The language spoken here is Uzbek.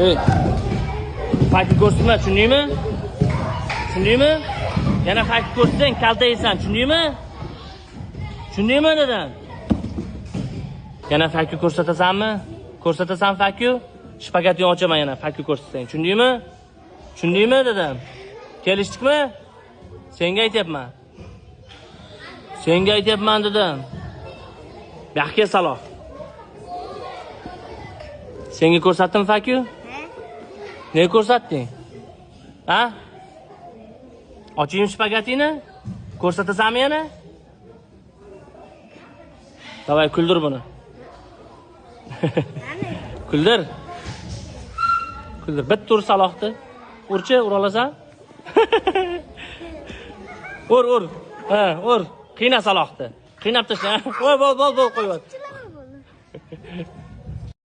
Ey. Fakir ko'rsatma, tushundingmi? Tushundingmi? Yana fakir ko'rsatsang kaltaysan, tushundingmi? Tushundingmi dedim? Yana fakir ko'rsatasanmi? Ko'rsatasan fakir? Shpagatni ochaman yana fakir ko'rsatsang, tushundingmi? Tushundingmi dedim? Kelishdikmi? Senga aytyapman. Senga aytyapman dedim. Yaxshi saloh. Senga ko'rsatdim fakir? Ne ko'rsatding? Ha? Ochayim shpagatini? Ko'rsatasanmi yana? Davay kuldir buni. Kuldir. Kuldir. Bitta ur salohni. Urchi, ura olasan? Ur. Ha, ur. Qiyna salohni. Qiynab tashla. Voy, qo'yib.